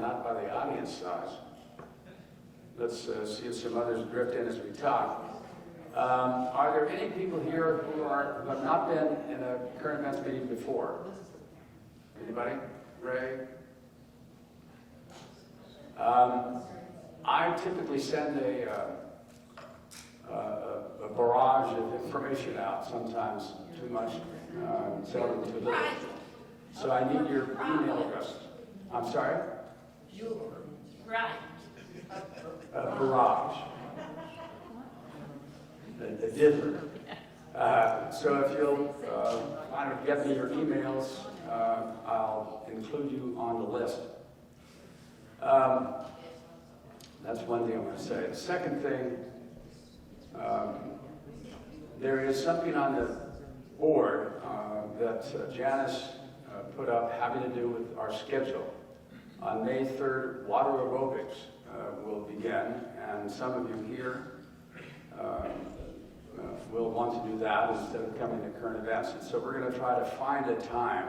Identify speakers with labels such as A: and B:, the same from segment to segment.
A: and not by the audience size. Let's see if some others drift in as we talk. Are there any people here who have not been in a current events meeting before? Anybody? Ray? I typically send a barrage of information out, sometimes too much, seldom too little. So I need your email address. I'm sorry?
B: Right.
A: Barrage. A different. So if you'll get me your emails, I'll include you on the list. That's one thing I want to say. The second thing, there is something on the board that Janice put up having to do with our schedule. On May 3rd, water aerobics will begin, and some of you here will want to do that instead of coming to current events. And so we're going to try to find a time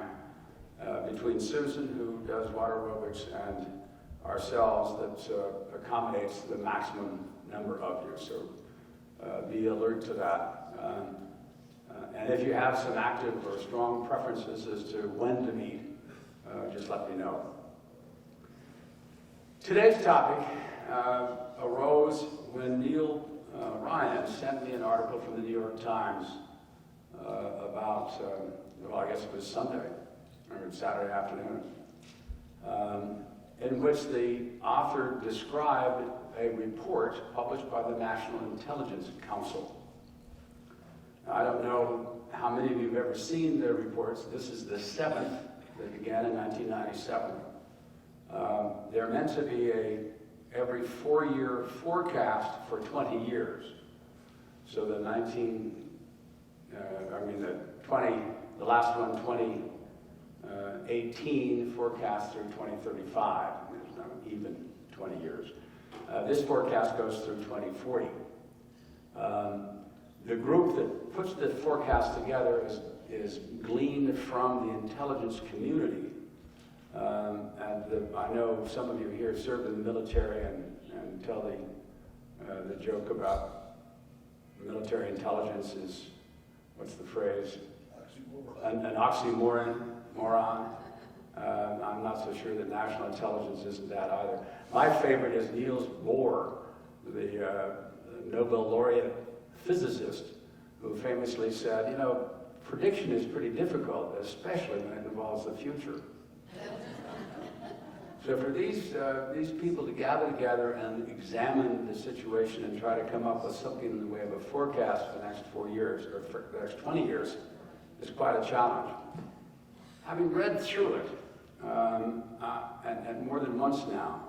A: between Susan, who does water aerobics, and ourselves that accommodates the maximum number of you. So be alert to that. And if you have some active or strong preferences as to when to meet, just let me know. Today's topic arose when Neil Ryan sent me an article from the New York Times about, well, I guess it was Sunday, or Saturday afternoon, in which the author described a report published by the National Intelligence Council. Now, I don't know how many of you have ever seen their reports. This is the 7th that began in 1997. They're meant to be every 4-year forecast for 20 years. So the last one, 2018 forecast through 2035. There's no even 20 years. This forecast goes through 2040. The group that puts the forecast together is gleaned from the intelligence community. I know some of you here served in the military and tell the joke about military intelligence is, what's the phrase? An oxymoron. I'm not so sure that national intelligence isn't that either. My favorite is Niels Bohr, the Nobel laureate physicist, who famously said, prediction is pretty difficult, especially when it involves the future. So for these people to gather together and examine the situation and try to come up with something in the way of a forecast for the next 4 years, or for the next 20 years, is quite a challenge. Having read through it, and more than once now,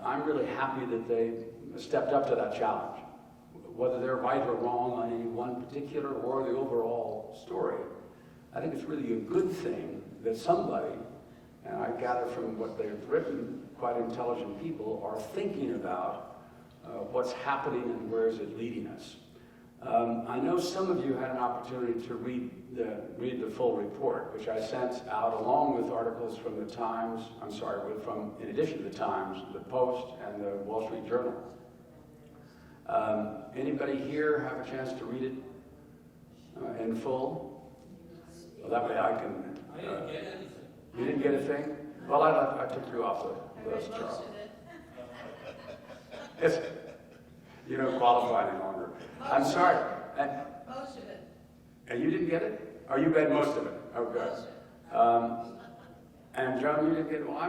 A: I'm really happy that they stepped up to that challenge. Whether they're right or wrong on any one particular or the overall story, I think it's really a good thing that somebody, and I gather from what they've written, quite intelligent people, are thinking about what's happening and where is it leading us. I know some of you had an opportunity to read the full report, which I sent out along with articles from the Times, in addition to the Times, the Post, and the Wall Street Journal. Anybody here have a chance to read it in full? Well, that way I can...
C: I didn't get anything.
A: You didn't get a thing? Well, I took you off the list, Charles. You don't qualify any longer. I'm sorry.
B: Most of it.
A: And you didn't get it? Or you read most of it? Oh, good. And John, you didn't get it? Well,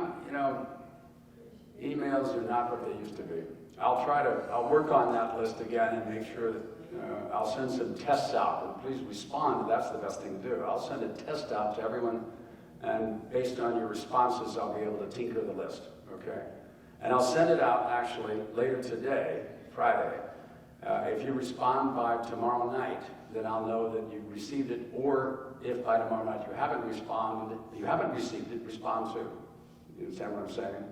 A: emails are not what they used to be. I'll work on that list again and make sure that I'll send some tests out. And please respond. That's the best thing to do. I'll send a test out to everyone, and based on your responses, I'll be able to tinker the list, okay? And I'll send it out, actually, later today, Friday. If you respond by tomorrow night, then I'll know that you've received it, or if by tomorrow night you haven't received it, respond soon. You understand what I'm saying?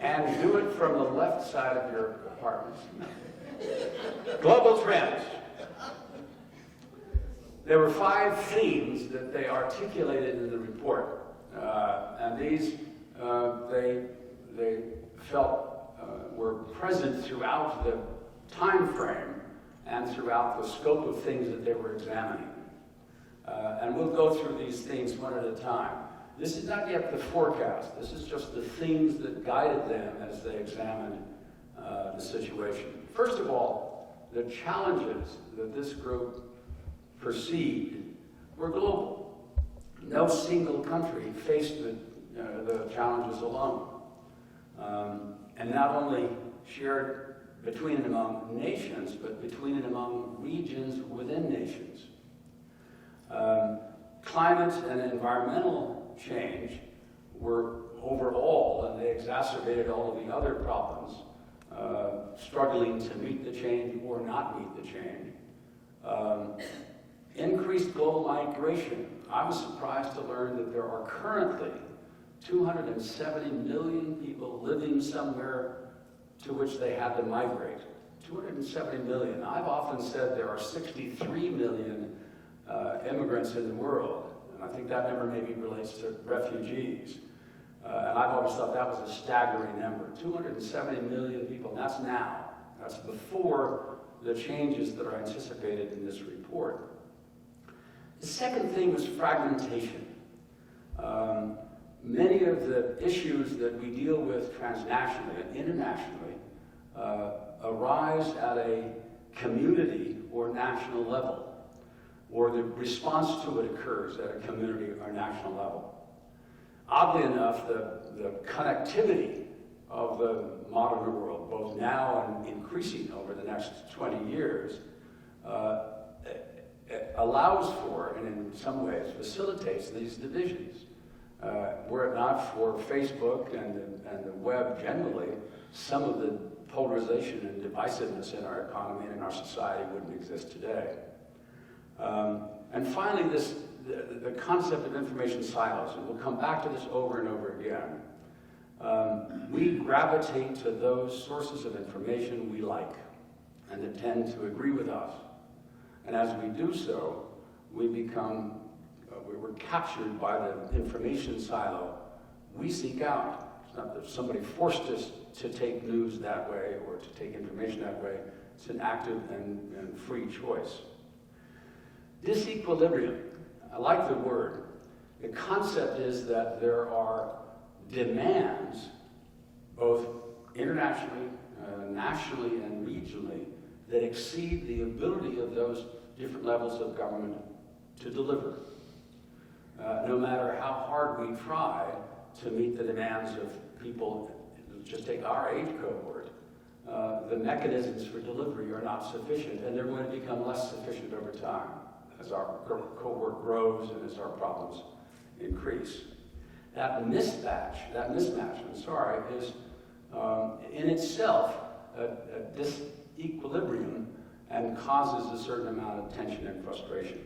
A: And do it from the left side of your apartment. Global trends. There were 5 themes that they articulated in the report. these they felt were present throughout the time frame and throughout the scope of things that they were examining. And we'll go through these things one at a time. This is not yet the forecast. This is just the things that guided them as they examined the situation. First of all, the challenges that this group perceived were global. No single country faced the challenges alone. And not only shared between and among nations, but between and among regions within nations. Climate and environmental change were overall, and they exacerbated all of the other problems, struggling to meet the change or not meet the change. Increased global migration. I was surprised to learn that there are currently 270 million people living somewhere to which they had to migrate. 270 million. I've often said there are 63 million immigrants in the world, and I think that number maybe relates to refugees. And I've always thought that was a staggering number. 270 million people, and that's now. That's before the changes that are anticipated in this report. The second thing was fragmentation. Many of the issues that we deal with transnationally and internationally arise at a community or national level, or the response to it occurs at a community or national level. Oddly enough, the connectivity of the modern world, both now and increasing over the next 20 years, allows for, and in some ways facilitates, these divisions. Were it not for Facebook and the web generally, some of the polarization and divisiveness in our economy and in our society wouldn't exist today. And finally, the concept of information silos, and we'll come back to this over and over again. We gravitate to those sources of information we like and that tend to agree with us. And as we do so, we we're captured by the information silo we seek out. It's not that somebody forced us to take news that way or to take information that way. It's an active and free choice. Disequilibrium. I like the word. The concept is that there are demands, both internationally, nationally, and regionally, that exceed the ability of those different levels of government to deliver. No matter how hard we try to meet the demands of people, just take our age cohort, the mechanisms for delivery are not sufficient, and they're going to become less sufficient over time as our cohort grows and as our problems increase. That mismatch, is in itself a disequilibrium and causes a certain amount of tension and frustration.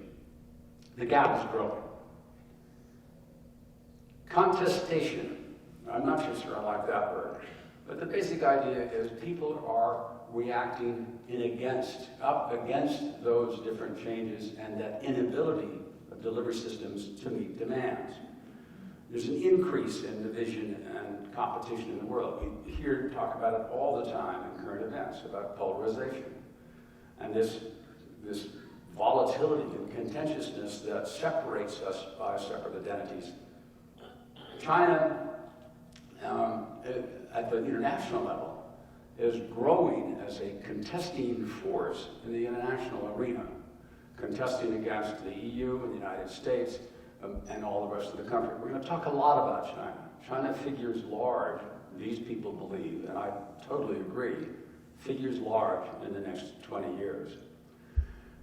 A: The gap is growing. Contestation. I'm not sure I like that word, but the basic idea is people are reacting up against those different changes and that inability of delivery systems to meet demands. There's an increase in division and competition in the world. We hear talk about it all the time in current events, about polarization. And this volatility and contentiousness that separates us by separate identities. China, at the international level, is growing as a contesting force in the international arena, contesting against the EU and the United States and all the rest of the country. We're going to talk a lot about China. China figures large, these people believe, and I totally agree, figures large in the next 20 years.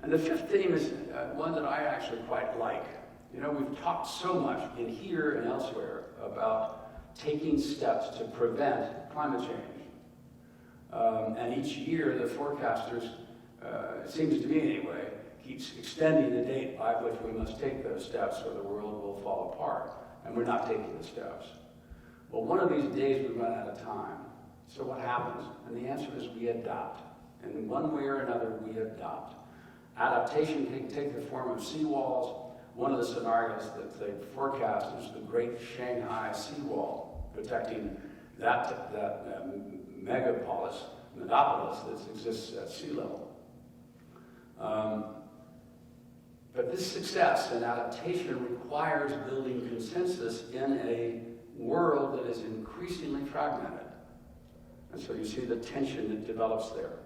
A: And the fifth theme is one that I actually quite like. You know, we've talked so much in here and elsewhere about taking steps to prevent climate change. And each year, the forecasters, it seems to me anyway, keeps extending the date by which we must take those steps or the world will fall apart. And we're not taking the steps. Well, one of these days we run out of time. So what happens? And the answer is we adapt. And in one way or another, we adopt. Adaptation can take the form of seawalls, one of the scenarios that they forecast is the Great Shanghai Seawall, protecting that megapolis that exists at sea level. But this success and adaptation requires building consensus in a world that is increasingly fragmented. And so you see the tension that develops there.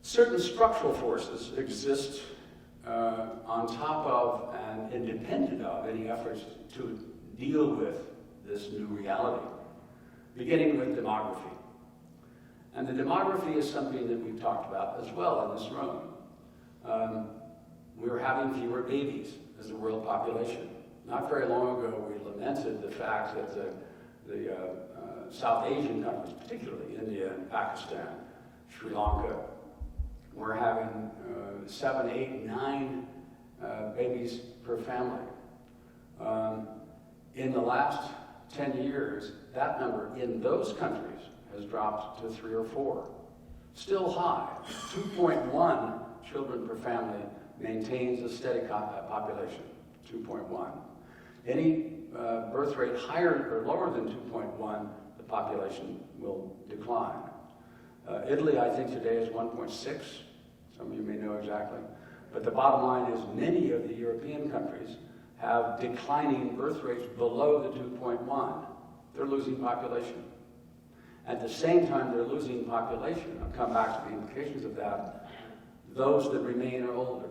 A: Certain structural forces exist on top of and independent of any efforts to deal with this new reality, beginning with demography. And the demography is something that we've talked about as well in this room. We're having fewer babies as a world population. Not very long ago, we lamented the fact that the South Asian countries, particularly India and Pakistan, Sri Lanka, were having 7, 8, 9 babies per family. In the last 10 years, that number in those countries has dropped to 3 or 4. Still high. 2.1 children per family maintains a steady population, 2.1. Any birth rate higher or lower than 2.1, the population will decline. Italy, I think today is 1.6. Some of you may know exactly. But the bottom line is many of the European countries have declining birth rates below the 2.1. They're losing population. At the same time they're losing population, I'll come back to the implications of that, those that remain are older.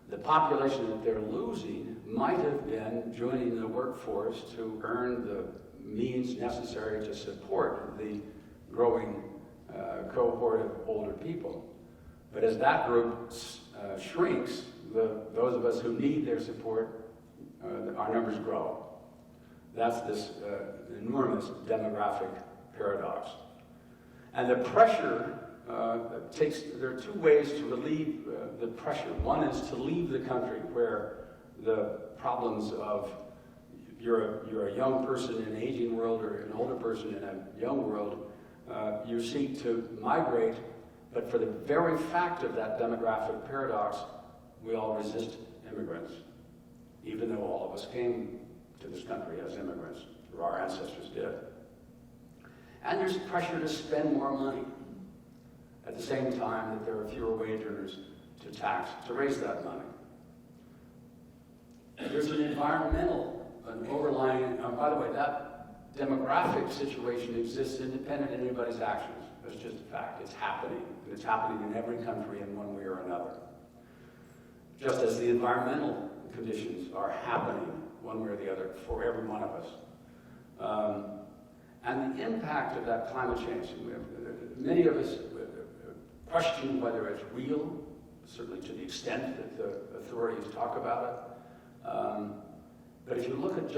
A: The population that they're losing might have been joining the workforce to earn the means necessary to support the growing cohort of older people. But as that group shrinks, those of us who need their support, our numbers grow. That's this enormous demographic paradox. And the pressure there are 2 ways to relieve the pressure. One is to leave the country where the problems of you're a young person in an aging world or an older person in a young world, you seek to migrate, but for the very fact of that demographic paradox, we all resist immigrants, even though all of us came to this country as immigrants, or our ancestors did. And there's pressure to spend more money at the same time that there are fewer wage earners to tax to raise that money. There's an environmental, an overlying, by the way, that demographic situation exists independent of anybody's actions. That's just a fact. It's happening. And it's happening in every country in one way or another. Just as the environmental conditions are happening one way or the other for every one of us. And the impact of that climate change, many of us question whether it's real, certainly to the extent that the authorities talk about it. But if you look at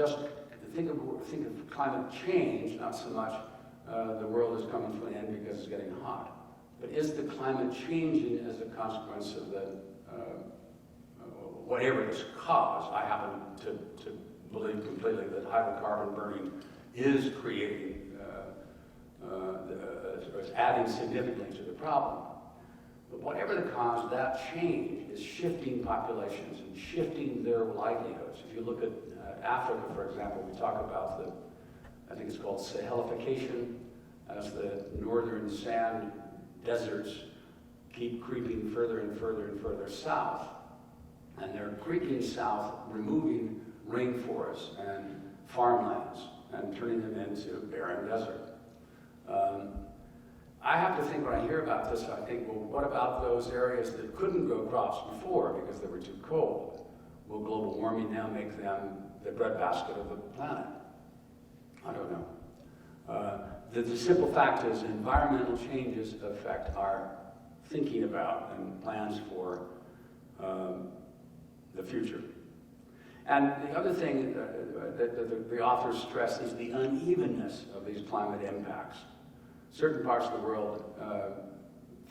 A: think of climate change, not so much the world is coming to an end because it's getting hot, but is the climate changing as a consequence of the whatever this cause? I happen to believe completely that hydrocarbon burning is creating, is adding significantly to the problem. But whatever the cause, that change is shifting populations and shifting their livelihoods. If you look at Africa, for example, we talk about I think it's called Sahelification, as the northern sand deserts keep creeping further and further and further south. And they're creeping south, removing rainforests and farmlands and turning them into barren desert. I have to think when I hear about this, I think, well, what about those areas that couldn't grow crops before because they were too cold? Will global warming now make them the breadbasket of the planet? I don't know. The simple fact is environmental changes affect our thinking about and plans for the future. And the other thing that the authors stress is the unevenness of these climate impacts. Certain parts of the world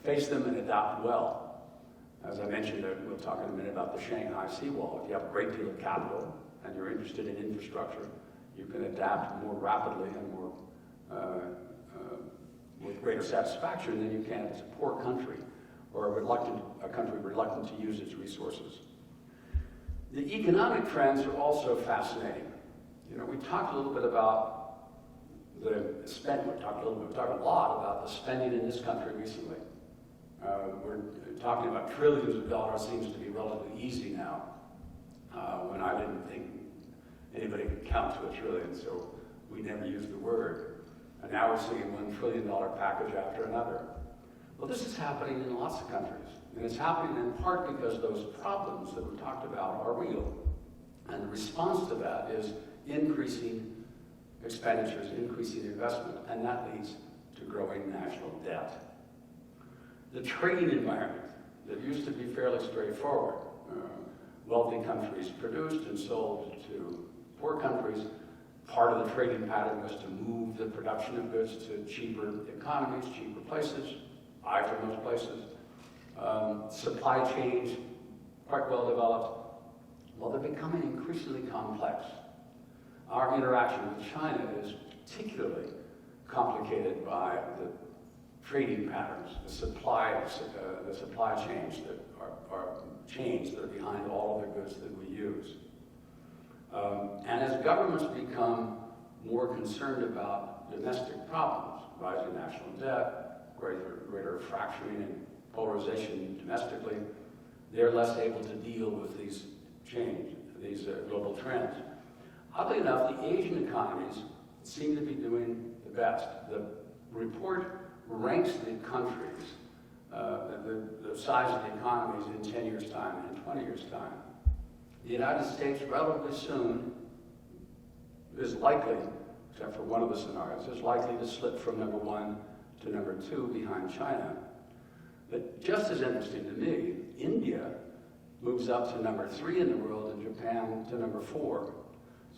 A: face them and adapt well. As I mentioned, we'll talk in a minute about the Shanghai Seawall. If you have a great deal of capital and you're interested in infrastructure, you can adapt more rapidly and more with greater satisfaction than you can as a poor country or a country reluctant to use its resources. The economic trends are also fascinating. You know, we talked a little bit about the spending. We talked a lot about the spending in this country recently. We're talking about trillions of dollars seems to be relatively easy now, when I didn't think anybody could count to a trillion, so we never used the word. And now we're seeing $1 trillion package after another. Well, this is happening in lots of countries. And it's happening in part because those problems that we talked about are real. And the response to that is increasing expenditures, increasing investment, and that leads to growing national debt. The trading environment that used to be fairly straightforward. Wealthy countries produced and sold to poor countries. Part of the trading pattern was to move the production of goods to cheaper economies, cheaper places, buy from those places. Supply chains, quite well developed. Well, they're becoming increasingly complex. Our interaction with China is particularly complicated by the trading patterns, the supply chains that are behind all of the goods that we use. And as governments become more concerned about domestic problems, rising national debt, greater fracturing and polarization domestically, they're less able to deal with these global trends. Oddly enough, the Asian economies seem to be doing the best. The report ranks the countries, the size of the economies in 10 years' time and 20 years' time. The United States relatively soon is likely, except for one of the scenarios, is likely to slip from number 1 to number 2 behind China. But just as interesting to me, India moves up to number 3 in the world and Japan to number 4.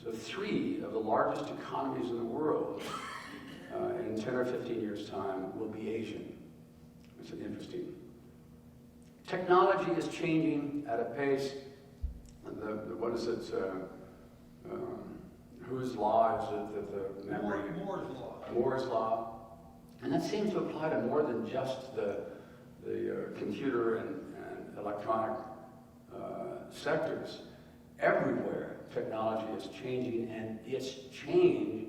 A: So 3 of the largest economies in the world in 10 or 15 years' time will be Asian. It's interesting. Technology is changing at a pace. What is it? Whose law is it? The memory.
C: Moore's law.
A: Moore's law. And that seems to apply to more than just the computer and electronic sectors. Everywhere, technology is changing, and its change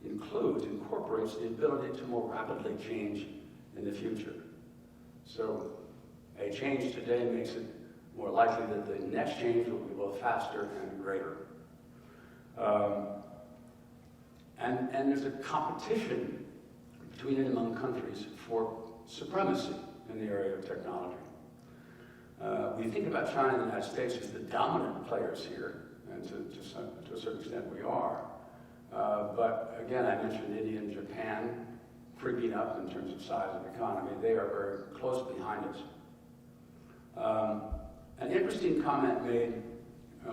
A: incorporates the ability to more rapidly change in the future. So a change today makes it more likely that the next change will be both faster and greater. And there's a competition between and among countries for supremacy in the area of technology. We think about China and the United States as the dominant players here, and to a certain extent we are. But again, I mentioned India and Japan creeping up in terms of size of economy. They are very close behind us. An interesting comment made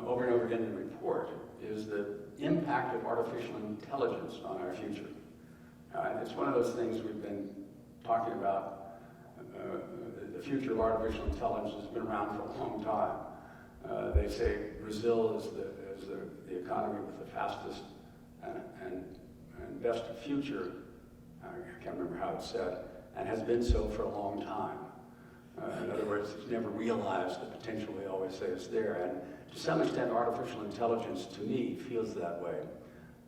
A: over and over again in the report is the impact of artificial intelligence on our future. It's one of those things we've been talking about. The future of artificial intelligence has been around for a long time. They say Brazil is the economy with the fastest and best future. I can't remember how it's said, and has been so for a long time. In other words, it's never realized the potential we always say is there. And to some extent, artificial intelligence, to me, feels that way.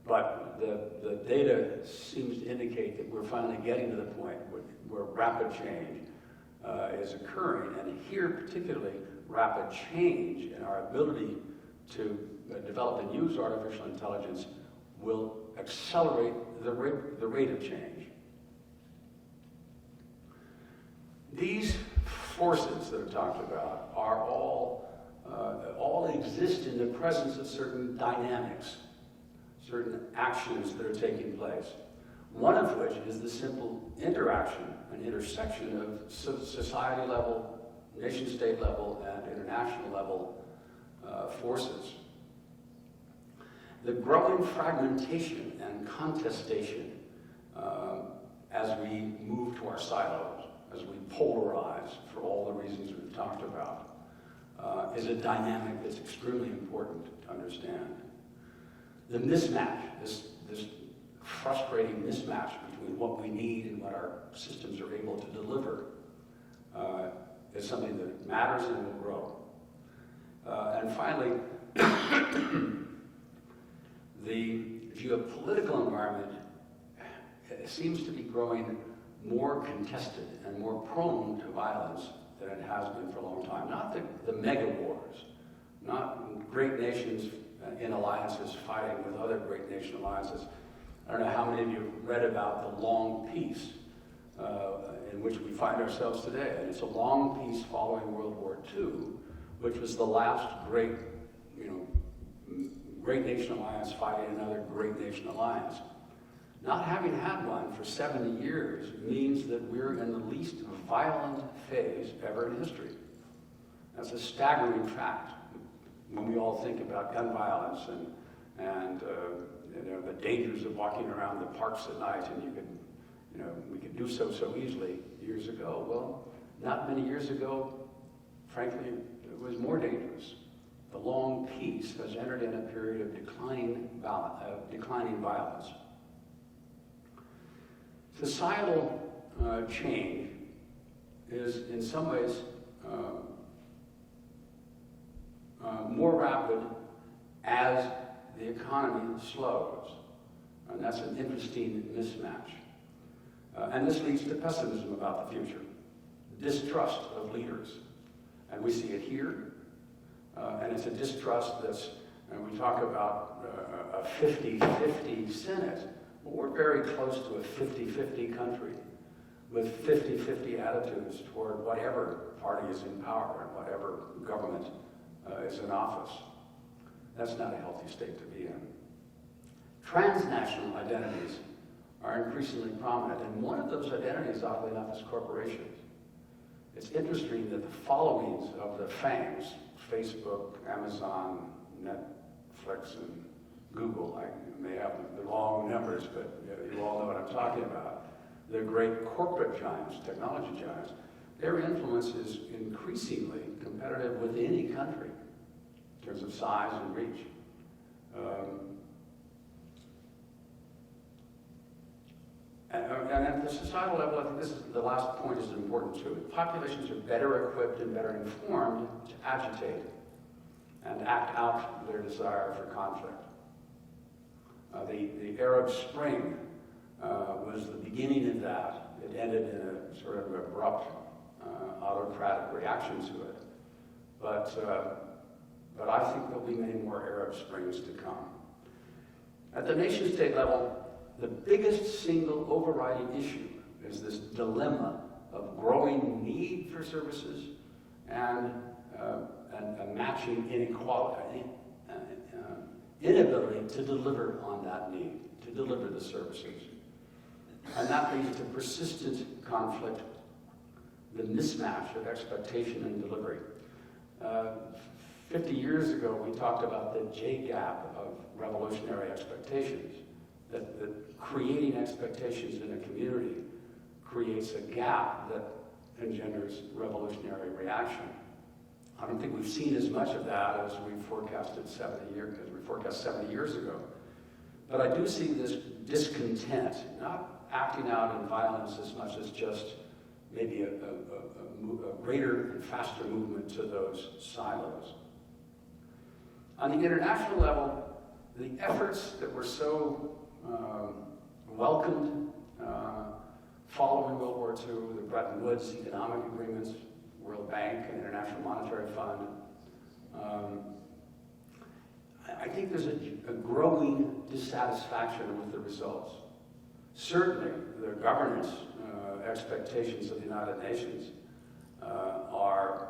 A: But the data seems to indicate that we're finally getting to the point where rapid change is occurring. And here, particularly, rapid change in our ability to develop and use artificial intelligence will accelerate the rate of change. These forces that are talked about are all exist in the presence of certain dynamics, certain actions that are taking place. One of which is the simple interaction and intersection of society level, nation-state level, and international level forces. The growing fragmentation and contestation as we move to our silos, as we polarize for all the reasons we've talked about, is a dynamic that's extremely important to understand. The mismatch, this frustrating mismatch between what we need and what our systems are able to deliver, is something that matters and will grow. And finally, the geopolitical environment seems to be growing more contested and more prone to violence than it has been for a long time. Not the mega wars, not great nations in alliances fighting with other great nation alliances. I don't know how many of you have read about the long peace in which we find ourselves today. And it's a long peace following World War II, which was the last great nation alliance fighting another great nation alliance. Not having had one for 70 years means that we're in the least violent phase ever in history. That's a staggering fact when we all think about gun violence and the dangers of walking around the parks at night, and we could do so easily years ago. Well, not many years ago, frankly, it was more dangerous. The long peace has entered in a period of declining violence. Societal change is in some ways more rapid as the economy slows. And that's an interesting mismatch. And this leads to pessimism about the future, distrust of leaders. And we see it here. And it's a distrust and we talk about a 50-50 Senate. Well, we're very close to a 50-50 country with 50-50 attitudes toward whatever party is in power and whatever government is in office. That's not a healthy state to be in. Transnational identities are increasingly prominent, and one of those identities, oddly enough, is corporations. It's interesting that the followings of the FANGs, Facebook, Amazon, Netflix, and Google, I may have the wrong numbers, but you all know what I'm talking about. The great corporate giants, technology giants, their influence is increasingly competitive with any country in terms of size and reach. And at the societal level, I think this is the last point is important too. Populations are better equipped and better informed to agitate and act out their desire for conflict. The Arab Spring was the beginning of that. It ended in a sort of abrupt autocratic reaction to it. But I think there'll be many more Arab Springs to come. At the nation-state level, the biggest single overriding issue is this dilemma of growing need for services and a matching inequality, inability to deliver on that need, to deliver the services. And that leads to persistent conflict, the mismatch of expectation and delivery. 50 years ago, we talked about the J-gap of revolutionary expectations, that creating expectations in a community creates a gap that engenders revolutionary reaction. I don't think we've seen as much of that as we forecasted 70 years ago. But I do see this discontent, not acting out in violence as much as just maybe a greater and faster movement to those silos. On the international level, the efforts that were so welcomed following World War II, the Bretton Woods economic agreements, World Bank and International Monetary Fund, I think there's a growing dissatisfaction with the results. Certainly, the governance expectations of the United Nations are,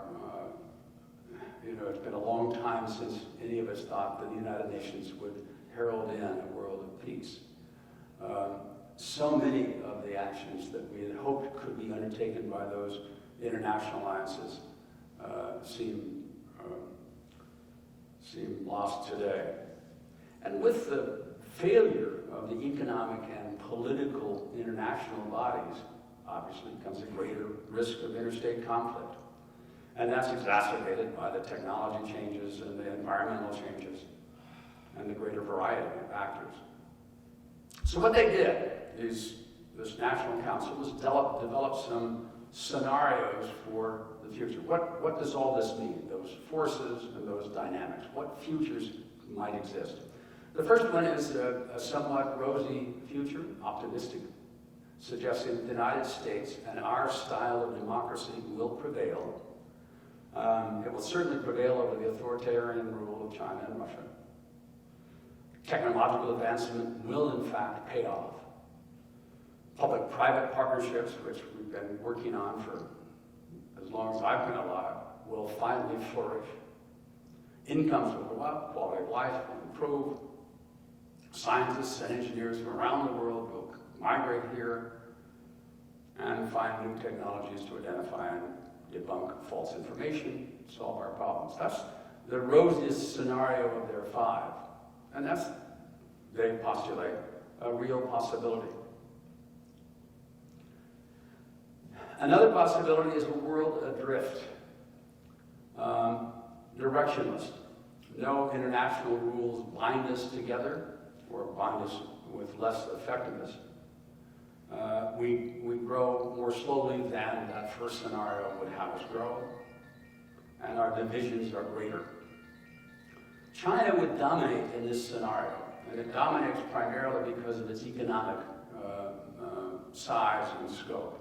A: it's been a long time since any of us thought that the United Nations would herald in a world of peace. So many of the actions that we had hoped could be undertaken by those international alliances seem lost today. And with the failure of the economic and political international bodies, obviously comes a greater risk of interstate conflict. And that's exacerbated by the technology changes and the environmental changes and the greater variety of actors. So what they did is this National Council was develop some scenarios for the future. What does all this mean? Those forces and those dynamics. What futures might exist? The first one is a somewhat rosy future, optimistic, suggesting that the United States and our style of democracy will prevail. It will certainly prevail over the authoritarian rule of China and Russia. Technological advancement will, in fact, pay off. Public-private partnerships, which we've been working on for as long as I've been alive, will finally flourish. Incomes will go up, quality of life will improve. Scientists and engineers from around the world will migrate here and find new technologies to identify and debunk false information, solve our problems. That's the rosiest scenario of their five. And that's, they postulate, a real possibility. Another possibility is a world adrift, directionless. No international rules bind us together or bind us with less effectiveness. We grow more slowly than that first scenario would have us grow, and our divisions are greater. China would dominate in this scenario, and it dominates primarily because of its economic size and scope.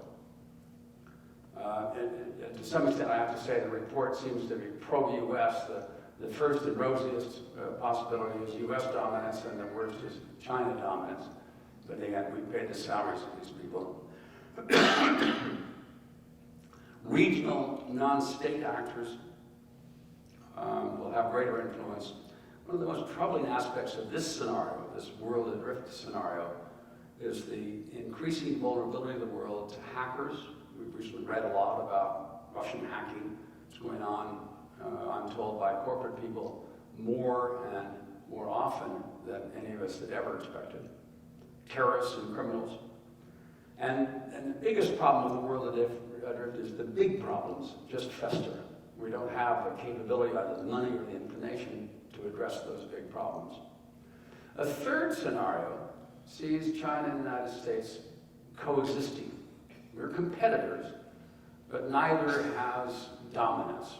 A: And to some extent, I have to say the report seems to be pro-U.S. The first and rosiest possibility is U.S. dominance, and the worst is China dominance. But again, we pay the salaries of these people. Regional, non-state actors will have greater influence. One of the most troubling aspects of this scenario, this world adrift scenario, is the increasing vulnerability of the world to hackers. We've recently read a lot about Russian hacking. It's going on, I'm told, by corporate people more and more often than any of us had ever expected. Terrorists and criminals. And the biggest problem with the world adrift is the big problems just fester. We don't have the capability, either the money or the inclination, to address those big problems. A third scenario sees China and the United States coexisting. We're competitors, but neither has dominance.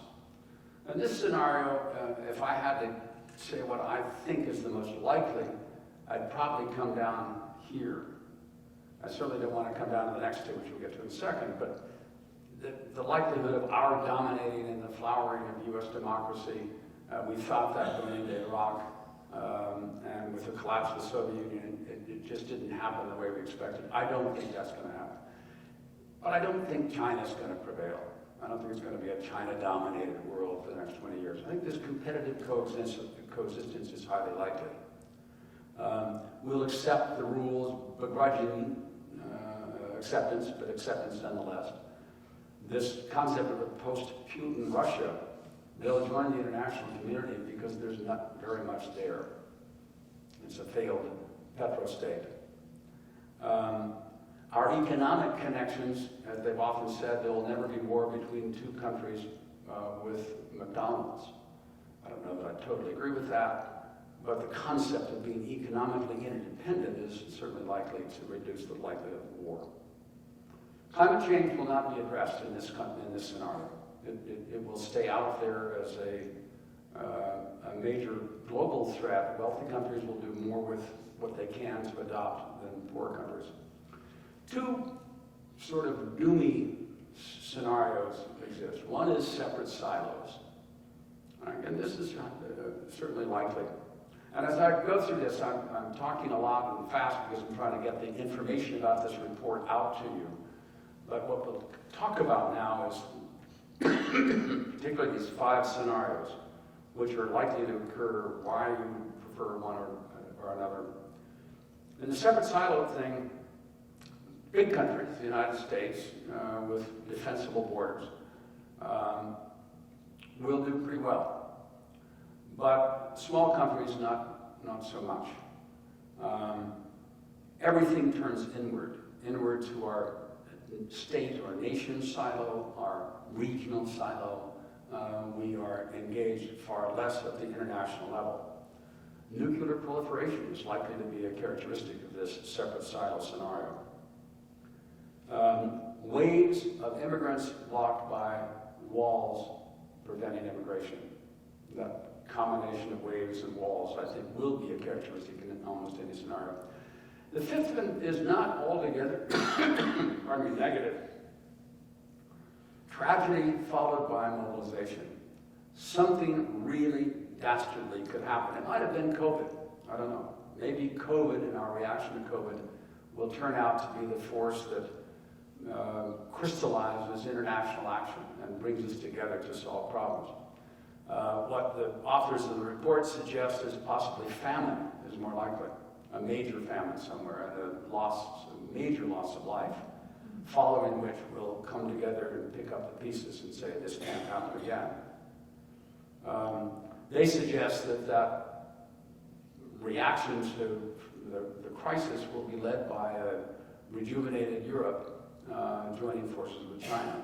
A: In this scenario, if I had to say what I think is the most likely, I'd probably come down here. I certainly don't want to come down to the next two, which we'll get to in a second, but the likelihood of our dominating in the flowering of U.S. democracy, we thought that going into Iraq, and with the collapse of the Soviet Union, it just didn't happen the way we expected. I don't think that's going to happen. But I don't think China's going to prevail. I don't think it's going to be a China-dominated world for the next 20 years. I think this competitive coexistence is highly likely. We'll accept the rules, begrudging acceptance, but acceptance nonetheless. This concept of a post-Putin Russia, they'll join the international community because there's not very much there. It's a failed petrostate. Our economic connections, as they've often said, there will never be war between two countries with McDonald's. I don't know that I totally agree with that, but the concept of being economically interdependent is certainly likely to reduce the likelihood of war. Climate change will not be addressed in this scenario. It will stay out there as a major global threat. Wealthy countries will do more with what they can to adopt than poor countries. Two sort of doomy scenarios exist. One is separate silos. And this is certainly likely. And as I go through this, I'm talking a lot and fast because I'm trying to get the information about this report out to you. But what we'll talk about now is particularly these 5 scenarios, which are likely to occur, why you prefer one or another. In the separate silo thing, big countries, the United States, with defensible borders, will do pretty well. But small countries, not so much. Everything turns inward to our state or nation silo, our regional silo. We are engaged far less at the international level. Nuclear proliferation is likely to be a characteristic of this separate silo scenario. waves of immigrants blocked by walls preventing immigration. That combination of waves and walls, I think, will be a characteristic in almost any scenario. The fifth one is not altogether pardon me, negative. Tragedy followed by mobilization. Something really dastardly could happen. It might have been COVID. I don't know. Maybe COVID and our reaction to COVID will turn out to be the force that crystallizes international action and brings us together to solve problems. What the authors of the report suggest is possibly famine is more likely. A major famine somewhere, and a major loss of life, following which we'll come together and pick up the pieces and say, this can't happen again. They suggest that reaction to the crisis will be led by a rejuvenated Europe joining forces with China.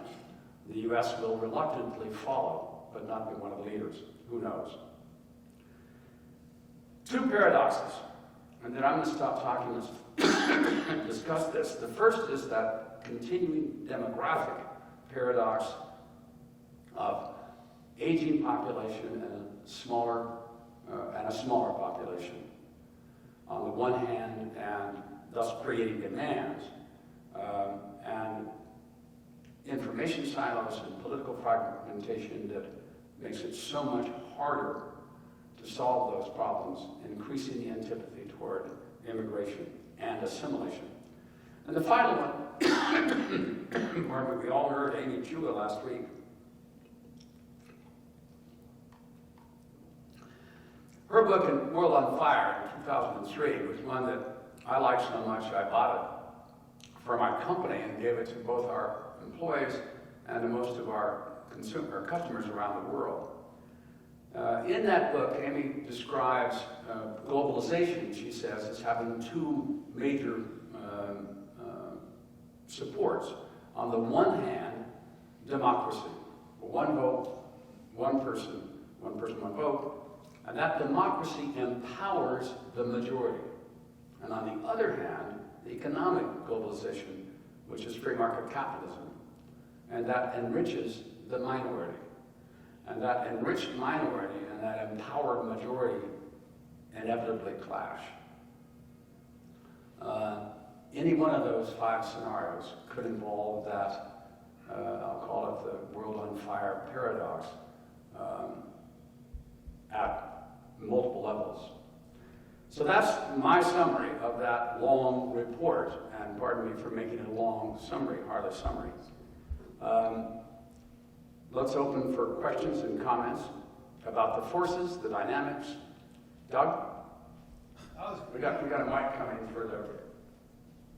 A: The U.S. will reluctantly follow, but not be one of the leaders. Who knows? Two paradoxes, and then I'm going to stop talking and discuss this. The first is that continuing demographic paradox of aging population and a smaller population on the one hand, and thus creating demands, and information silos and political fragmentation that makes it so much harder to solve those problems, increasing the antipathy toward immigration and assimilation. And the final one, where we all heard Amy Chua last week. Her book, In World on Fire, in 2003, was one that I liked so much I bought it for my company and gave it to both our employees and to most of our customers around the world. In that book, Amy describes globalization, she says, as having two major supports. On the one hand, democracy. One vote, one person, one vote. And that democracy empowers the majority. And on the other hand, the economic globalization, which is free market capitalism. And that enriches the minority. And that enriched minority and that empowered majority inevitably clash. Any one of those five scenarios could involve that, I'll call it the world on fire paradox, at multiple levels. So that's my summary of that long report, and pardon me for making it a long summary, hardly summary. Let's open for questions and comments about the forces, the dynamics. Doug? We got a mic coming for the...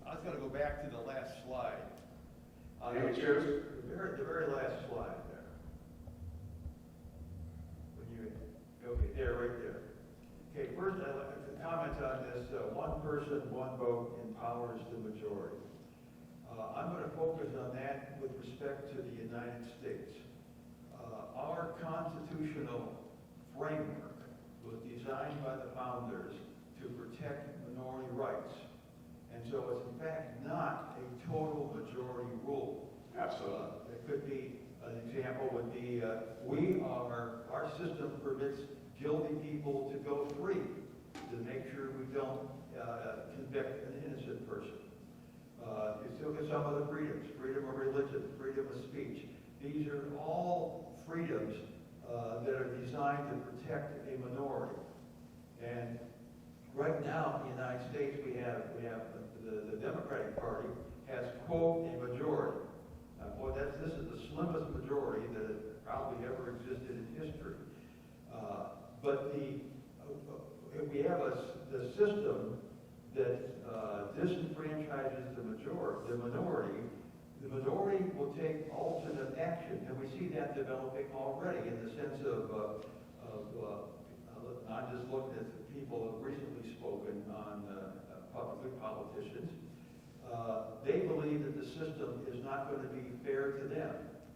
C: I was going to go back to the last slide.
A: Amy Chua?
C: The very last slide there. Okay, there, right there. Okay, first I'd like to comment on this, one person, one vote empowers the majority. I'm going to focus on that with respect to the United States. Our constitutional framework was designed by the founders to protect minority rights. And so it's in fact not a total majority rule.
A: Absolutely.
C: It could be, an example would be, our system permits guilty people to go free to make sure we don't convict an innocent person. You still get some of the freedoms, freedom of religion, freedom of speech. These are all freedoms that are designed to protect a minority. And right now in the United States we have the Democratic Party has, quote, a majority. Boy, this is the slimmest majority that has probably ever existed in history. But we have the system that disenfranchises the minority. The minority will take alternate action, and we see that developing already in the sense of I'm just looking at the people who have recently spoken on public politicians. They believe that the system is not going to be fair to them.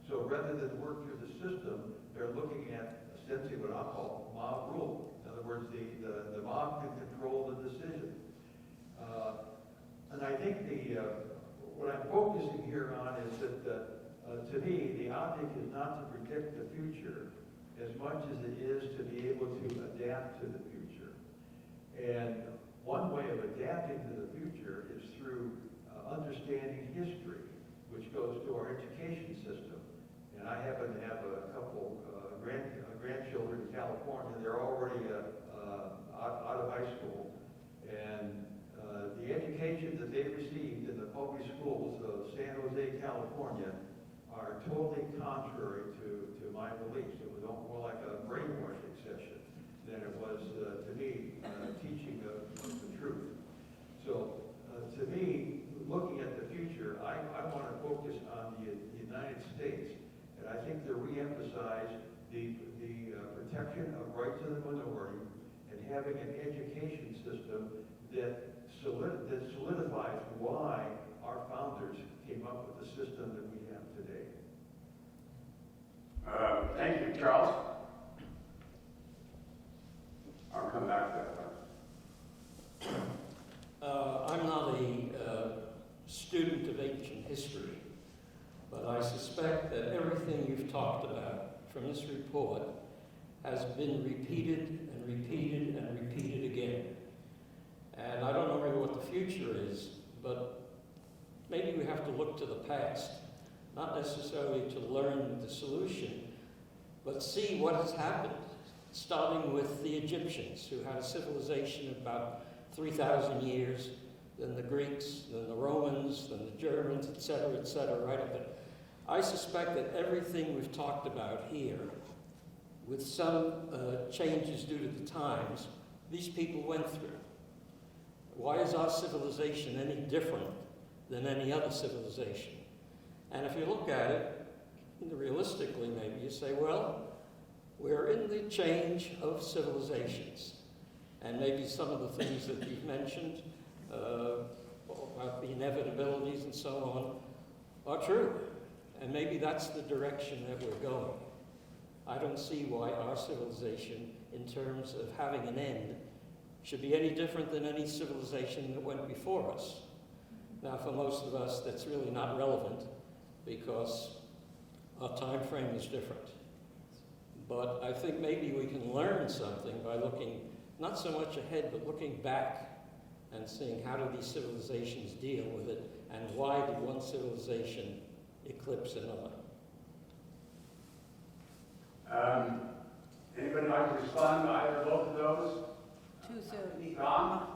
C: So rather than work through the system, they're looking at essentially what I'll call mob rule. In other words, the mob can control the decision. And I think what I'm focusing here on is that, to me, the object is not to predict the future as much as it is to be able to adapt to the future. And one way of adapting to the future is through understanding history, which goes to our education system. And I happen to have a couple grandchildren in California. They're already out of high school. And the education that they received in the public schools of San Jose, California, are totally contrary to my beliefs. It was more like a brainwashing session than it was, to me, teaching the truth. So, to me, looking at the future, I want to focus on the United States, and I think to reemphasize the protection of rights of the minority and having an education system that solidifies why our founders came up with the system that we have today.
A: Thank you, Charles. I'll come back to that.
D: I'm not a student of ancient history, but I suspect that everything you've talked about from this report has been repeated and repeated and repeated again. And I don't know really what the future is, but maybe we have to look to the past, not necessarily to learn the solution, but see what has happened, starting with the Egyptians, who had a civilization of about 3,000 years, then the Greeks, then the Romans, then the Germans, etc., right up there. I suspect that everything we've talked about here, with some changes due to the times, these people went through. Why is our civilization any different than any other civilization? And if you look at it, realistically maybe, you say, well, we're in the change of civilizations. And maybe some of the things that you've mentioned about the inevitabilities and so on are true. And maybe that's the direction that we're going. I don't see why our civilization, in terms of having an end, should be any different than any civilization that went before us. Now, for most of us, that's really not relevant because our time frame is different. But I think maybe we can learn something by looking not so much ahead, but looking back and seeing how do these civilizations deal with it, and why did one civilization eclipse another.
A: Anybody like to respond to either or both of those?
E: Too soon.
A: Don?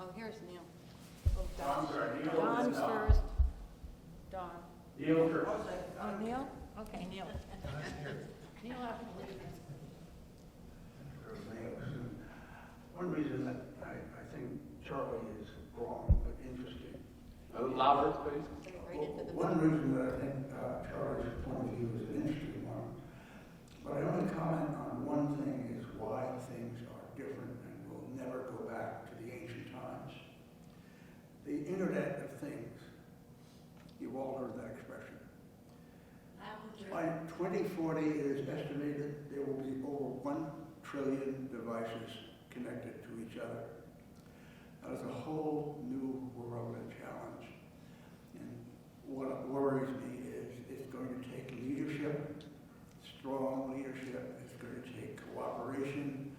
E: Oh, here's Neil.
A: Don's our Neil.
E: Don's
A: Don.
E: first. Don.
A: Neil first.
E: Oh, Neil? Okay, Neil. Neil after Lee.
F: One reason that I think Charlie is wrong but interesting.
A: A little louder, please.
F: One reason that I think Charlie's point of view is an interesting one, but I only comment on one thing, is why things are different and will never go back to the ancient times. The Internet of Things. You've all heard that expression. By 2040, it is estimated there will be over 1 trillion devices connected to each other. That is a whole new world and challenge. And what worries me is it's going to take leadership, strong leadership. It's going to take cooperation.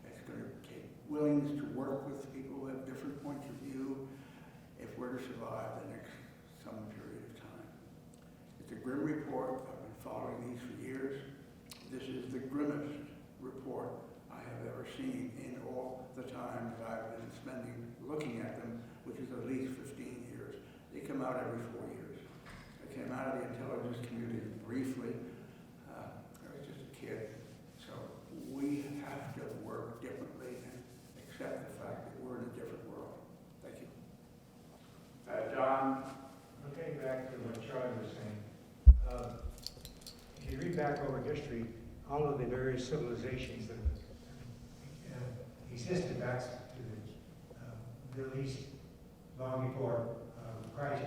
F: It's going to take willingness to work with people who have different points of view if we're to survive the next some period of time. It's a grim report. I've been following these for years. This is the grimmest report I have ever seen in all the time that I've been spending looking at them, which is at least 15 years. They come out every 4 years. I came out of the intelligence community briefly. I was just a kid. So we have to work differently and accept the fact that we're in a different world. Thank you.
A: John?
G: Getting back to what Charlie was saying, if you read back over history, all of the various civilizations that existed back to the Middle East long before Christ,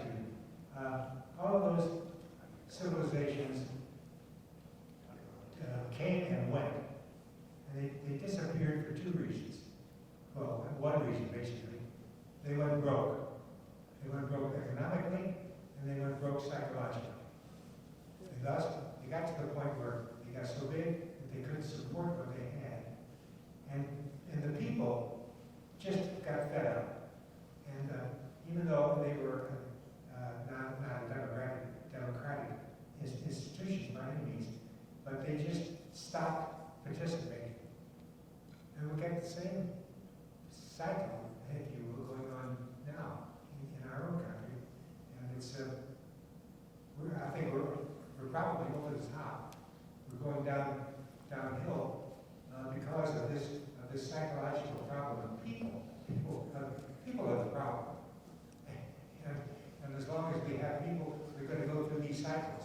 G: all of those civilizations came and went. And they disappeared for 2 reasons. Well, one reason, basically. They went broke. They went broke economically, and they went broke psychologically. And thus, they got to the point where they got so big that they couldn't support what they had. And the people just got fed up. And even though they were not democratic institutions by any means, but they just stopped participating. And we get the same cycle, if you will, going on now in our own country. And it's, I think we're probably over the top. We're going downhill because of this psychological problem of people. People are the problem. And as long as we have people, we're going to go through these cycles.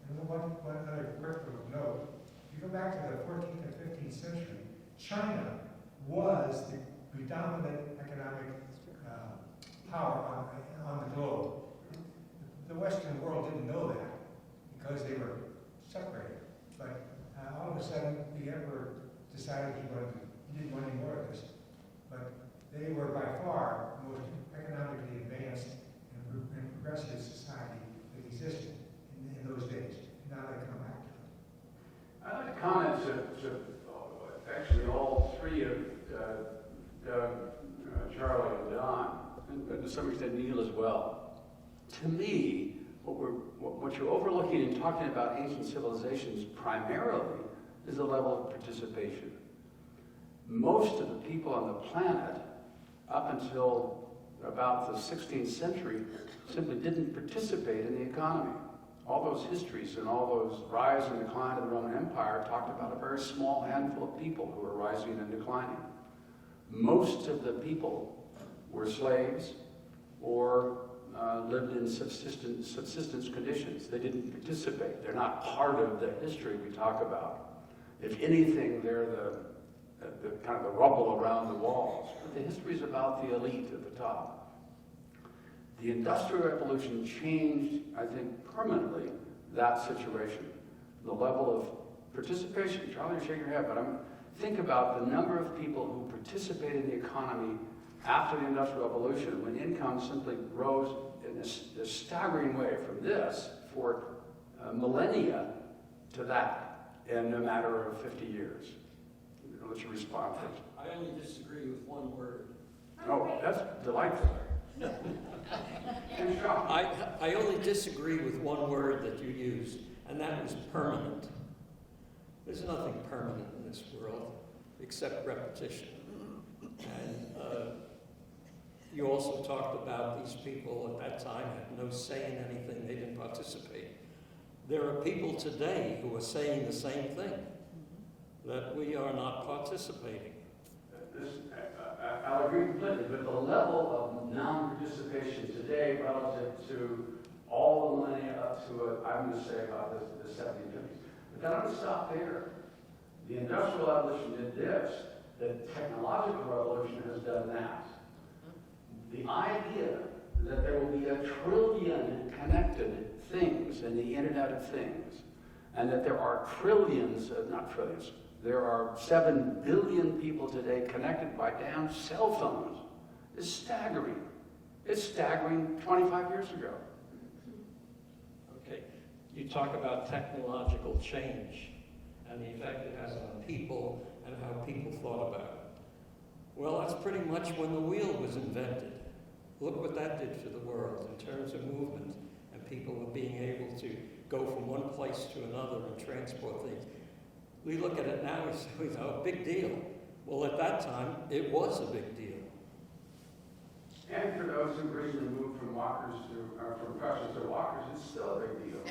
G: And one other quick little note, if you go back to the 14th and 15th century, China was the predominant economic power on the globe. The Western world didn't know that because they were separated. But all of a sudden, the emperor decided he didn't want any more of this. But they were by far the most economically advanced and progressive society that existed in those days. And now they come back to it.
A: I'd like to comment to actually all three of Doug, Charlie, and Don, and to some extent Neil as well. To me, what you're overlooking in talking about ancient civilizations primarily is the level of participation. Most of the people on the planet, up until about the 16th century, simply didn't participate in the economy. All those histories and all those rise and decline of the Roman Empire talked about a very small handful of people who were rising and declining. Most of the people were slaves or lived in subsistence conditions. They didn't participate. They're not part of the history we talk about. If anything, they're the kind of the rubble around the walls. But the history is about the elite at the top. The Industrial Revolution changed, I think, permanently that situation. The level of participation. Charlie, you're shaking your head, but think about the number of people who participated in the economy after the Industrial Revolution, when income simply rose in a staggering way from this for millennia to that in a matter of 50 years. I'll let you respond first.
D: I only disagree with one word.
A: Oh, that's delightful. And Sean.
D: I only disagree with one word that you used, and that was permanent. There's nothing permanent in this world except repetition. And you also talked about these people at that time had no say in anything, they didn't participate. There are people today who are saying the same thing, that we are not participating.
A: I'll agree completely, but the level of non-participation today relative to all the millennia up to, I'm going to say about the 1750s. But that doesn't stop there. The Industrial Revolution did this. The technological revolution has done that. The idea that there will be 1 trillion connected things in the Internet of Things, and that there are trillions, not trillions, there are 7 billion people today connected by damn cell phones, is staggering. It's staggering 25 years ago.
D: Okay, you talk about technological change and the effect it has on people and how people thought about it. Well, that's pretty much when the wheel was invented. Look what that did for the world in terms of movement and people being able to go from one place to another and transport things. We look at it now and say, oh, big deal. Well, at that time, it was a big deal.
A: And for those who recently moved from walkers from crutches to walkers, it's still a big deal.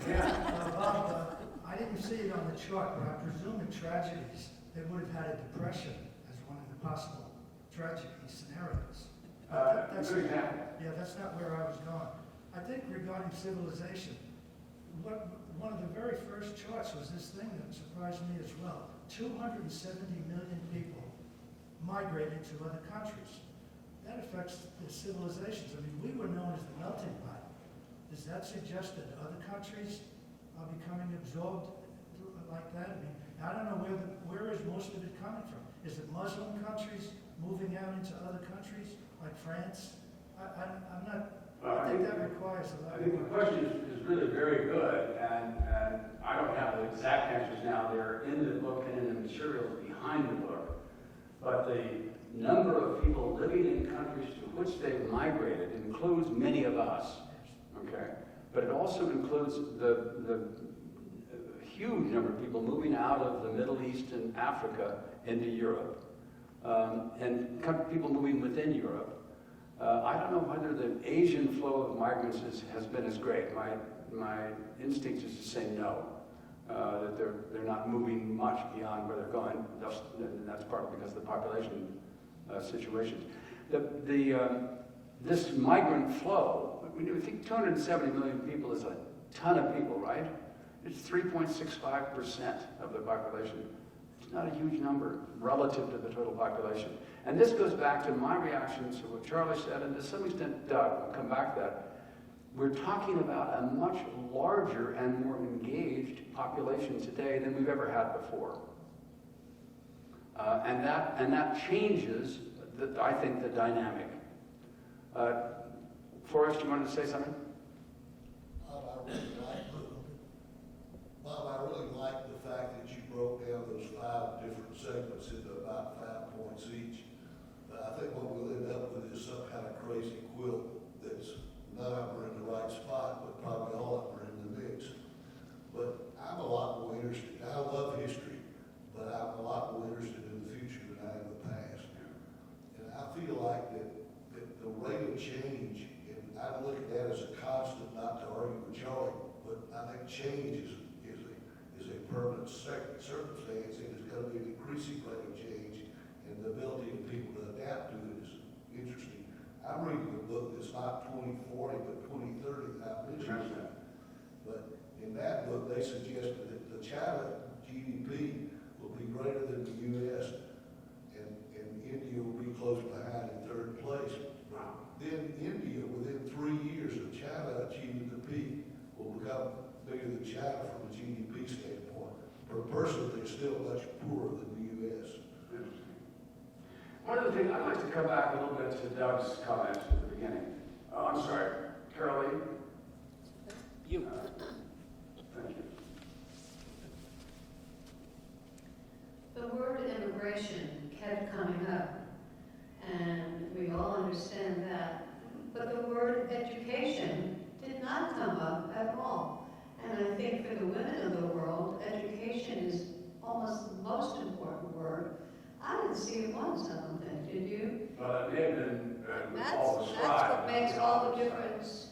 A: Yeah.
H: Bob, I didn't see it on the chart, but I presume in tragedies, they would have had a depression as one of the possible tragedy scenarios.
A: Good example.
H: Yeah, that's not where I was going. I think regarding civilization, one of the very first charts was this thing that surprised me as well. 270 million people migrated to other countries. That affects the civilizations. I mean, we were known as the melting pot. Does that suggest that other countries are becoming absorbed like that? I mean, I don't know where is most of it coming from. Is it Muslim countries moving out into other countries like France? I'm not,
A: Well,
H: I think that requires a lot
A: I
H: of
A: think the
H: work.
A: question is really very good, and I don't have the exact answers now. They're in the book and in the materials behind the book. But the number of people living in countries to which they've migrated includes many of us, okay? But it also includes the huge number of people moving out of the Middle East and Africa into Europe, and people moving within Europe. I don't know whether the Asian flow of migrants has been as great. My instinct is to say no, that they're not moving much beyond where they're going. And that's partly because of the population situation. This migrant flow, we think 270 million people is a ton of people, right? It's 3.65% of the population. It's not a huge number relative to the total population. And this goes back to my reactions to what Charlie said, and to some extent Doug. We'll come back to that. We're talking about a much larger and more engaged population today than we've ever had before. And that changes, I think, the dynamic. Forrest, you wanted to say something?
I: Bob, I really like the fact that you broke down those 5 different segments into about 5 points each. I think what we'll end up with is some kind of crazy quilt that's none of them are in the right spot, but probably all of them are in the mix. But I'm a lot more interested, I love history, but I'm a lot more interested in the future than I am the past. And I feel like that the rate of change, and I look at that as a constant, not to argue with Charlie, but I think change is a permanent circumstance, and it's going to be an increasing rate of change, and the ability of people to adapt to it is interesting. I'm reading a book that's not 2040, but 2030 that I mentioned. But in that book, they suggested that the China GDP will be greater than the U.S., and India will be close behind in 3rd place. Then India, within 3 years of China achieving the peak, will become bigger than China from a GDP standpoint. Per person, they're still much poorer than the U.S.
A: One of the things, I'd like to come back a little bit to Doug's comments at the beginning. Oh, I'm sorry, Carolee?
D: You.
A: Thank you.
B: The word immigration kept coming up, and we all understand that. But the word education did not come up at all. And I think for the women of the world, education is almost the most important word. I didn't see it once, I don't think, did you?
A: Well, it may have been
B: That's
A: all described.
B: what makes all the difference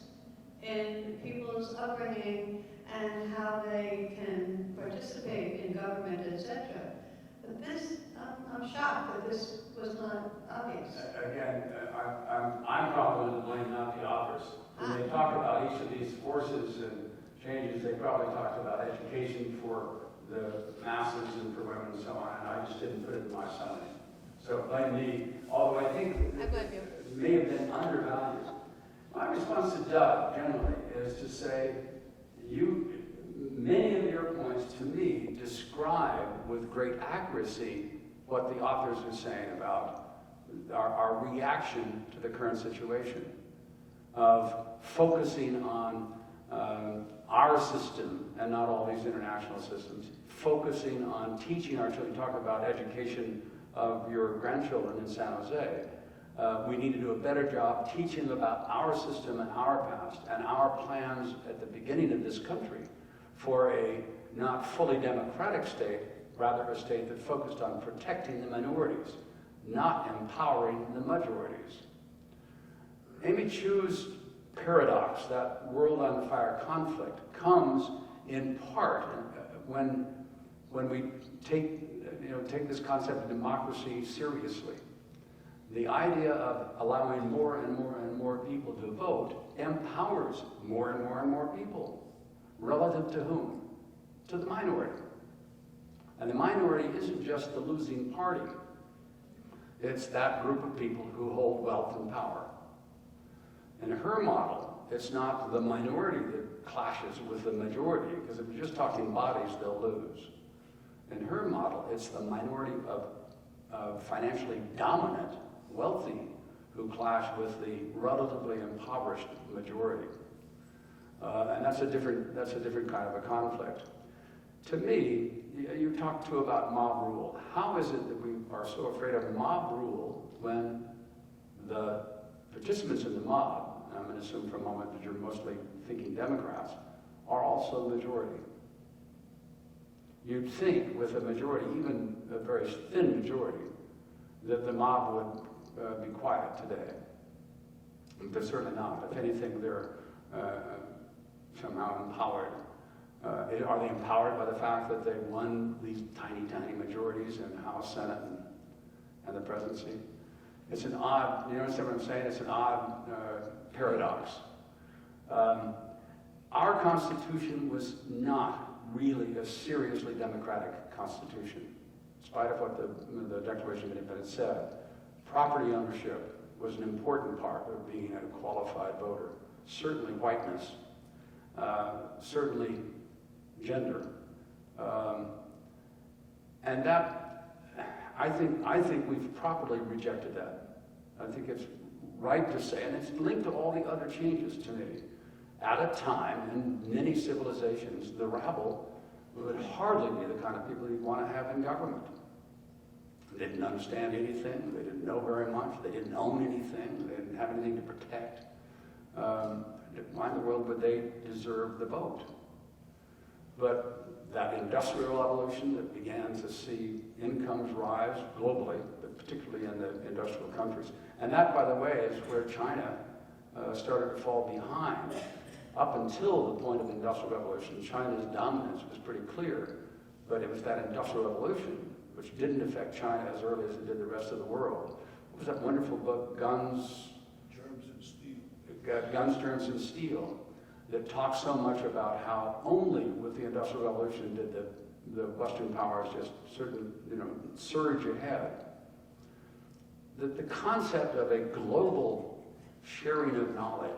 B: in people's upbringing and how they can participate in government, etc. But this, I'm shocked that this was not obvious.
A: Again, I'm probably to blame, not the authors. When they talk about each of these forces and changes, they probably talked about education for the masses and for women and so on, and I just didn't put it in my summary. So blame me, although I think
E: I blame you.
A: it may have been undervalued. My response to Doug, generally, is to say, many of your points to me describe with great accuracy what the authors are saying about our reaction to the current situation of focusing on our system and not all these international systems, focusing on teaching our children, talk about education of your grandchildren in San Jose. We need to do a better job teaching them about our system and our past and our plans at the beginning of this country for a not fully democratic state, rather a state that focused on protecting the minorities, not empowering the majorities. Amy Chu's paradox, that world on fire conflict, comes in part when we take this concept of democracy seriously. The idea of allowing more and more and more people to vote empowers more and more and more people. Relative to whom? To the minority. And the minority isn't just the losing party. It's that group of people who hold wealth and power. In her model, it's not the minority that clashes with the majority, because if you're just talking bodies, they'll lose. In her model, it's the minority of financially dominant, wealthy who clash with the relatively impoverished majority. And that's a different kind of a conflict. To me, you talked too about mob rule. How is it that we are so afraid of mob rule when the participants in the mob, and I'm going to assume for a moment that you're mostly thinking Democrats, are also the majority? You'd think with a majority, even a very thin majority, that the mob would be quiet today. But certainly not. If anything, they're somehow empowered. Are they empowered by the fact that they won these tiny, tiny majorities in the House, Senate, and the presidency? It's an odd, you understand what I'm saying? It's an odd paradox. Our Constitution was not really a seriously democratic Constitution, in spite of what the Declaration of Independence said. Property ownership was an important part of being a qualified voter. Certainly whiteness, certainly gender, and that I think we've properly rejected that. I think it's right to say, and it's linked to all the other changes to me. At a time in many civilizations, the rabble would hardly be the kind of people you'd want to have in government. They didn't understand anything. They didn't know very much. They didn't own anything. They didn't have anything to protect. Why in the world would they deserve the vote? But that industrial evolution that began to see incomes rise globally, but particularly in the industrial countries. And that, by the way, is where China started to fall behind. Up until the point of the Industrial Revolution, China's dominance was pretty clear, but it was that Industrial Revolution which didn't affect China as early as it did the rest of the world. What was that wonderful book, Guns,
I: Germs and steel.
A: Guns, Germs, and Steel, that talks so much about how only with the Industrial Revolution did the Western powers just surge ahead. That the concept of a global sharing of knowledge,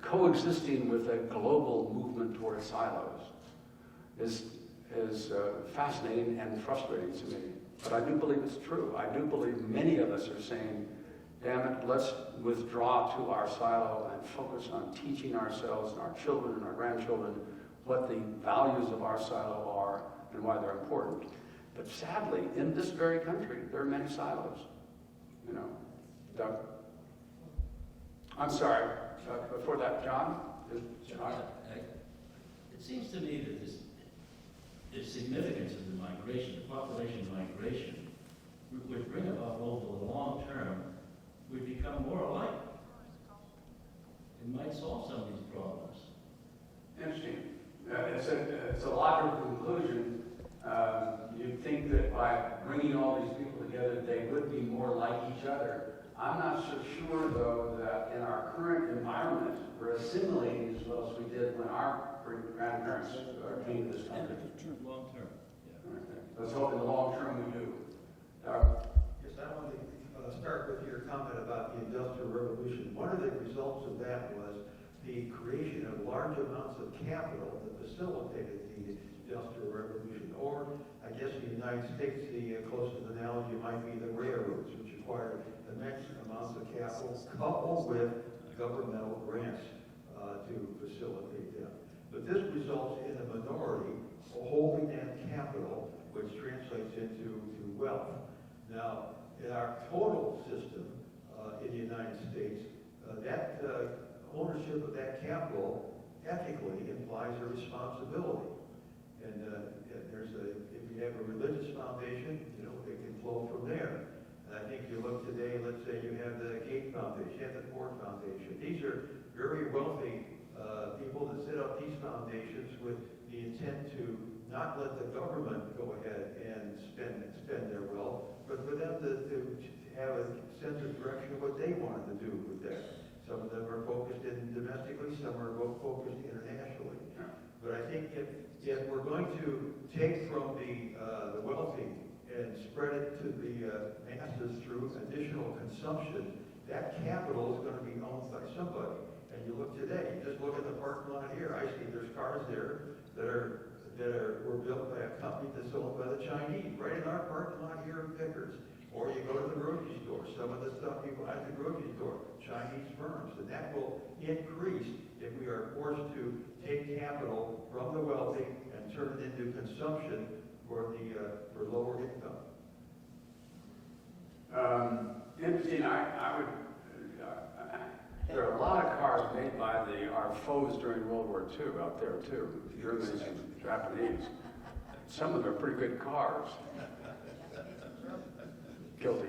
A: coexisting with a global movement towards silos, is fascinating and frustrating to me. But I do believe it's true. I do believe many of us are saying, damn it, let's withdraw to our silo and focus on teaching ourselves and our children and our grandchildren what the values of our silo are and why they're important. But sadly, in this very country, there are many silos. Doug? I'm sorry. Before that, John?
J: It seems to me that the significance of the migration, the population migration, would bring about over the long term, we become more alike. It might solve some of these problems.
A: Interesting. It's a logical conclusion. You'd think that by bringing all these people together, they would be more like each other. I'm not so sure, though, that in our current environment, we're assimilating as well as we did when our grandparents came to this country.
J: Long term.
A: Yeah. Let's hope in the long term we do.
C: Yes, I want to start with your comment about the Industrial Revolution. One of the results of that was the creation of large amounts of capital that facilitated the Industrial Revolution. Or, I guess in the United States, the closest analogy might be the railroads, which acquired immense amounts of capital coupled with governmental grants to facilitate them. But this results in a minority holding that capital, which translates into wealth. Now, in our total system in the United States, that ownership of that capital ethically implies a responsibility. And if you have a religious foundation, it can flow from there. And I think you look today, let's say you have the Gates Foundation, you have the Ford Foundation. These are very wealthy people that set up these foundations with the intent to not let the government go ahead and spend their wealth, but for them to have a sense of direction of what they wanted to do with that. Some of them are focused domestically, some are focused internationally. But I think if we're going to take from the wealthy and spread it to the masses through additional consumption, that capital is going to be owned by somebody. And you look today, you just look at the parking lot here, I see there's cars there that were built by a company that's owned by the Chinese, right in our parking lot here in Vickers. Or you go to the grocery store, some of the stuff people at the grocery store, Chinese firms, and that will increase if we are forced to take capital from the wealthy and turn it into consumption for lower income.
A: Interesting, I would, there are a lot of cars made by our foes during World War II out there too, Germans and Japanese. Some of them are pretty good cars. Guilty.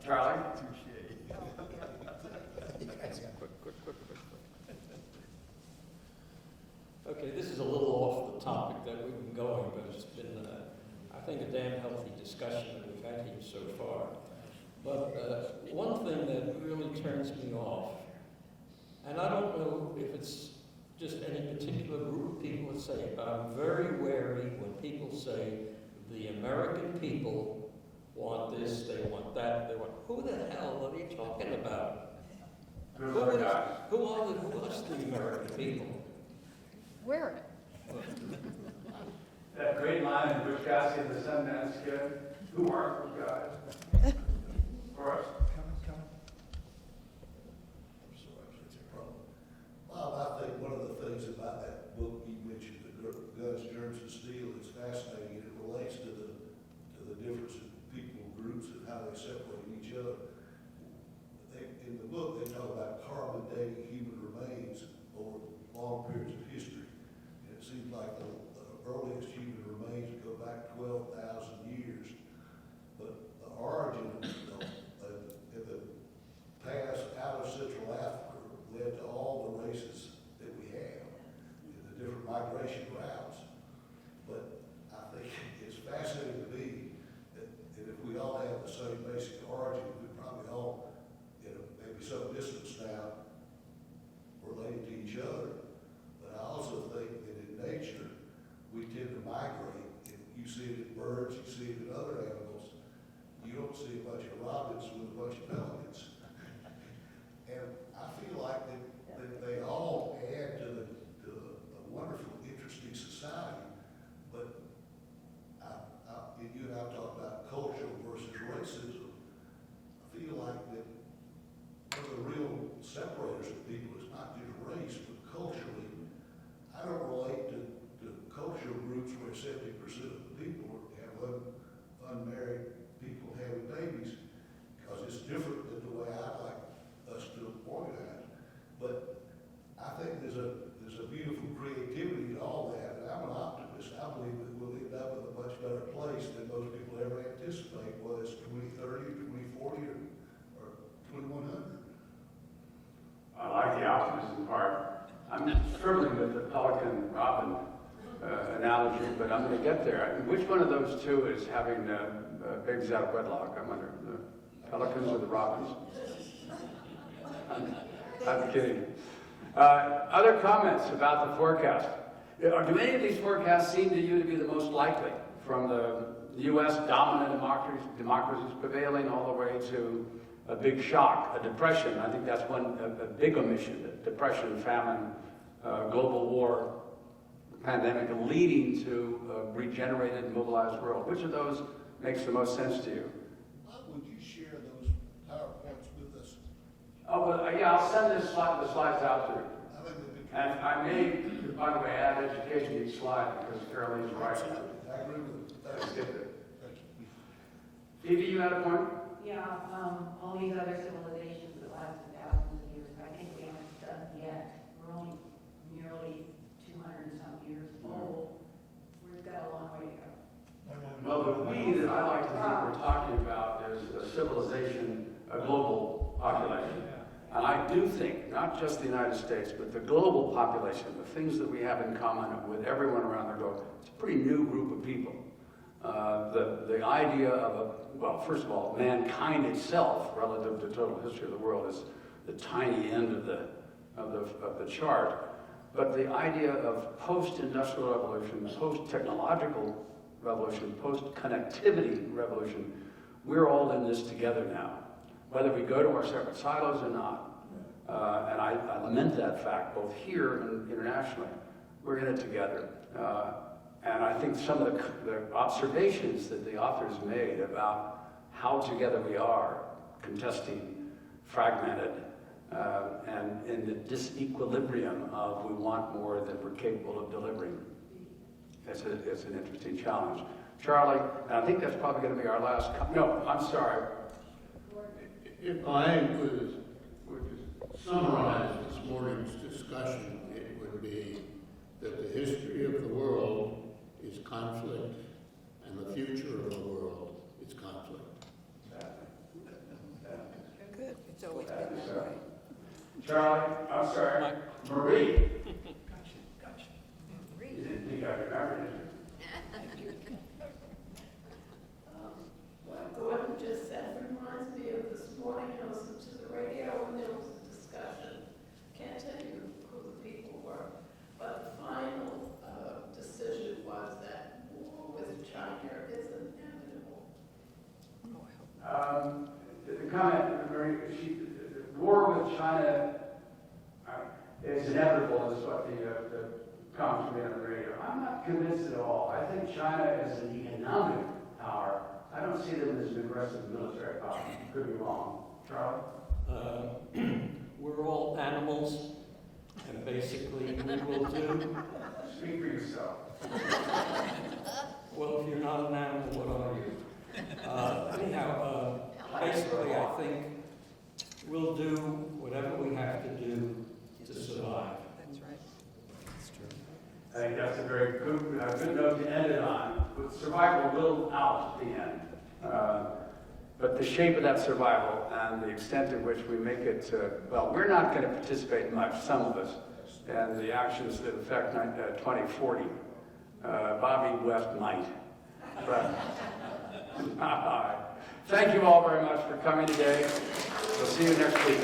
A: Charlie?
D: Okay, this is a little off the topic that we've been going, but it's been, I think, a damn healthy discussion that we've had here so far. But one thing that really turns me off, and I don't know if it's just any particular group of people that say it, but I'm very wary when people say the American people want this, they want that, they want, who the hell are they talking about? Who are the American people?
E: Where?
A: That great line in Butch Cassidy and the Sundance Kid, who are those guys? For us.
H: Come.
I: I'm sorry, that's a problem. Bob, I think one of the things about that book you mentioned, the Guns, Germs, and Steel, is fascinating. It relates to the difference in people groups and how they separate each other. In the book, they talk about carbon dating human remains over long periods of history. And it seems like the earliest human remains go back 12,000 years. But the origin in the past out of Central Africa led to all the races that we have in the different migration routes. But I think it's fascinating to me that if we all have the same basic origin, we probably all, maybe some distance now, related to each other. But I also think that in nature, we tend to migrate. If you see it in birds, you see it in other animals. You don't see a bunch of robins with a bunch of pelicans. And I feel like that they all add to a wonderful, interesting society. But you and I talk about culture versus racism. I feel like that one of the real separators of people is not just race, but culturally. I don't relate to cultural groups where 70% of the people have unmarried people having babies, because it's different than the way I like us to organize. But I think there's a beautiful creativity in all that, and I'm an optimist. I believe that we'll end up in a much better place than most people ever anticipate, whether it's 2030 or 2040 or 2100.
A: I like the optimism part. I'm struggling with the pelican robin analogy, but I'm going to get there. Which one of those two is having babies out of wedlock? I wonder, the pelicans or the robins? I'm kidding. Other comments about the forecast? Do any of these forecasts seem to you to be the most likely, from the U.S. dominant democracies prevailing all the way to a big shock, a depression? I think that's a big omission, depression, famine, global war, pandemic, leading to a regenerated, mobilized world. Which of those makes the most sense to you?
I: Why would you share those PowerPoints with us?
A: Oh, well, yeah, I'll send the slides out to you.
I: I think that'd be
A: And I may, by the way, add education to each slide, because Caroline's right.
I: I agree with you.
A: Let's
I: Thank
A: get
I: you.
A: there.
I: Thank you.
A: Phoebe, you had a point?
K: Yeah, all these other civilizations that lasted thousands of years, I think we haven't done yet. We're only nearly 200 and some years old. We've got a long way to go.
A: Well, the we that I like to think we're talking about is a civilization, a global population. And I do think, not just the United States, but the global population, the things that we have in common with everyone around the globe, it's a pretty new group of people. The idea of well, first of all, mankind itself, relative to total history of the world, is the tiny end of the chart. But the idea of post-industrial revolution, post-technological revolution, post-connectivity revolution, we're all in this together now, whether we go to our separate silos or not. And I lament that fact, both here and internationally. We're in it together. And I think some of the observations that the authors made about how together we are contesting, fragmented, and in the disequilibrium of we want more than we're capable of delivering. It's an interesting challenge. Charlie, and I think that's probably going to be our last. No, I'm sorry.
L: If I would summarize this morning's discussion, it would be that the history of the world is conflict, and the future of the world is conflict.
E: Good. It's always been that way.
A: Charlie, I'm sorry. Marie.
H: Gotcha.
A: You didn't think I remembered it.
M: What Gordon just said reminds me of this morning, I listened to the radio and there was a discussion. Can't tell you who the people were, but the final decision was that war with China is inevitable.
A: The comment, Marie, the war with China is inevitable, is what the comments made on the radio. I'm not convinced at all. I think China is an economic power. I don't see them as an aggressive military power. Could be wrong. Charlie?
D: We're all animals, and basically we will do.
A: Speak for yourself.
D: Well, if you're not an animal, what are you? Anyhow, basically I think we'll do whatever we have to do to survive.
E: That's right. That's true.
A: I think that's a very good note to end it on. With survival will out at the end. But the shape of that survival and the extent to which we make it, well, we're not going to participate much, some of us, in the actions that affect 2040. Bobby West might. But, thank you all very much for coming today. We'll see you next week.